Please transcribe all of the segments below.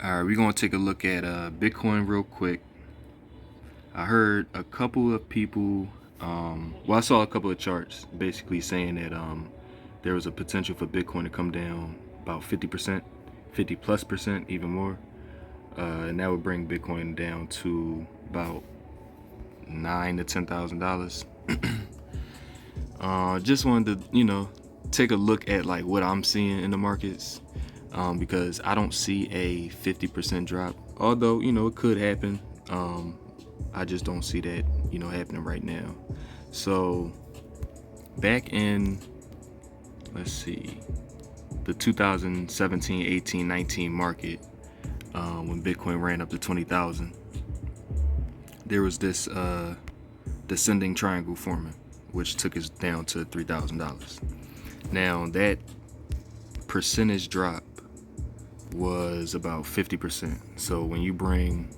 All right, we're gonna take a look at Bitcoin real quick. I heard a couple of people, I saw a couple of charts basically saying that there was a potential for Bitcoin to come down about 50%, 50+%, even more, and that would bring Bitcoin down to about $9,000 to $10,000. Just wanted to, take a look at like what I'm seeing in the markets, because I don't see a 50% drop. Although it could happen. I just don't see that happening right now. So back in, let's see, the 2017, 18, 19 market, when Bitcoin ran up to 20,000, there was this descending triangle forming, which took us down to $3,000. Now that percentage drop was about 50%. So when you bring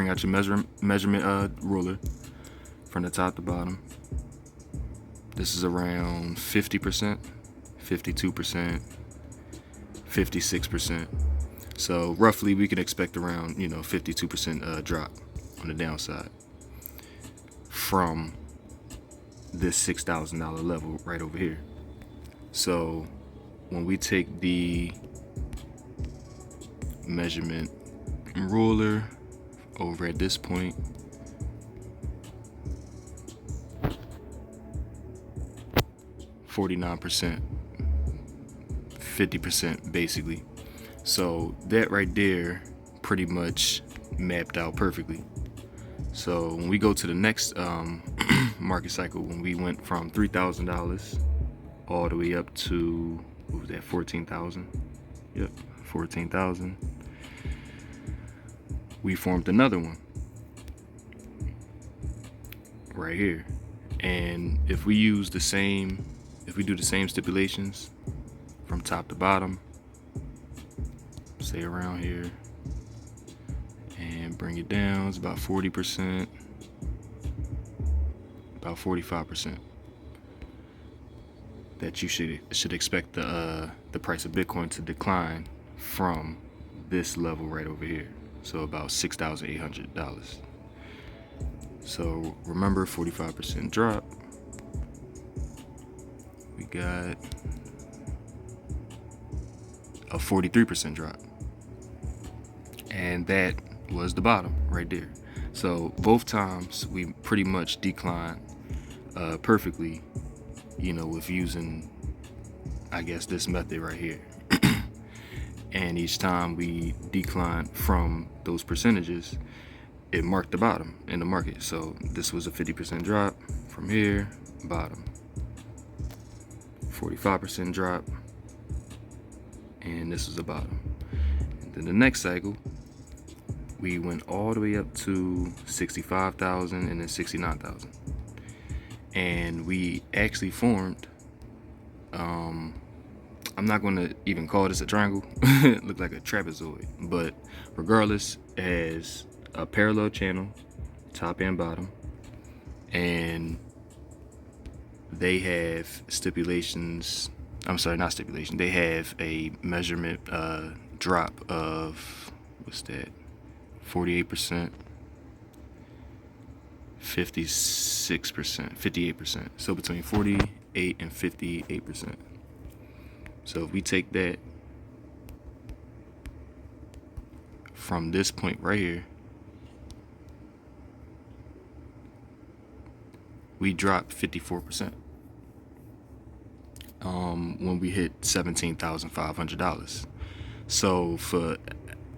out your measurement ruler from the top to bottom, this is around 50%, 52%, 56%. So roughly we can expect around 52% drop on the downside from this $6,000 level right over here. So when we take the measurement ruler over at this point, $49%, 50% basically. So that right there pretty much mapped out perfectly. So when we go to the next market cycle, when we went from $3,000 all the way up to, what was that, 14,000? Yep, 14,000. We formed another one right here. And if we do the same stipulations from top to bottom, say around here, and bring it down, it's about 40%, about 45%, that you should expect the price of Bitcoin to decline from this level right over here. So about $6,800. So remember, 45% drop. We got a 43% drop, and that was the bottom right there. So both times we pretty much declined perfectly, with using, I guess, this method right here. And each time we declined from those percentages, it marked the bottom in the market. So this was a 50% drop from here, bottom. 45% drop, and this was the bottom. And then the next cycle, we went all the way up to 65,000 and then 69,000. And we actually formed, I'm not going to even call this a triangle. It looked like a trapezoid. But regardless, it has a parallel channel, top and bottom. And they have stipulations. I'm sorry, not stipulation. They have a measurement drop of, what's that, 48%, 56%, 58%. So between 48 and 58%. So if we take that from this point right here, we dropped 54%. When we hit $17,500. So for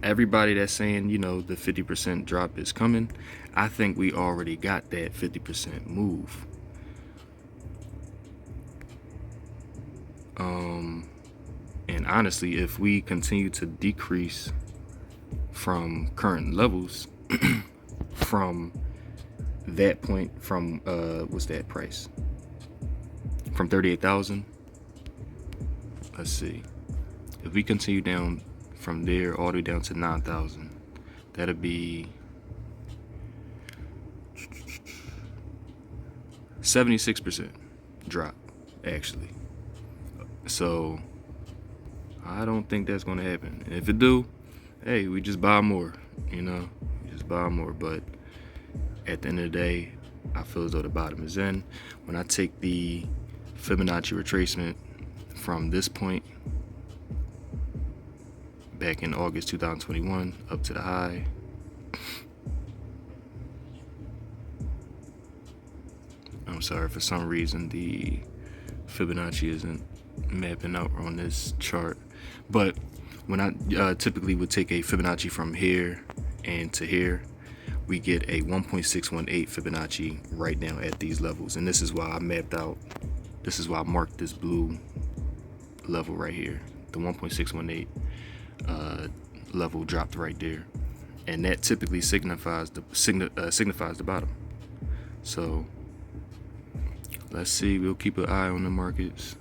everybody that's saying, the 50% drop is coming, I think we already got that 50% move. And honestly, if we continue to decrease from current levels, from that point, from what's that price? From 38,000. Let's see. If we continue down from there all the way down to 9,000, that'll be 76% drop, actually. So I don't think that's going to happen. If it do, hey, we just buy more, just buy more. But at the end of the day, I feel as though the bottom is in. When I take the Fibonacci retracement from this point back in August 2021 up to the high, I'm sorry, for some reason the Fibonacci isn't mapping out on this chart, but when I typically would take a Fibonacci from here and to here, we get a 1.618 Fibonacci right now at these levels. And this is why I mapped out, this is why I marked this blue level right here. The 1.618 level dropped right there, and that typically signifies the bottom. So let's see, we'll keep an eye on the markets.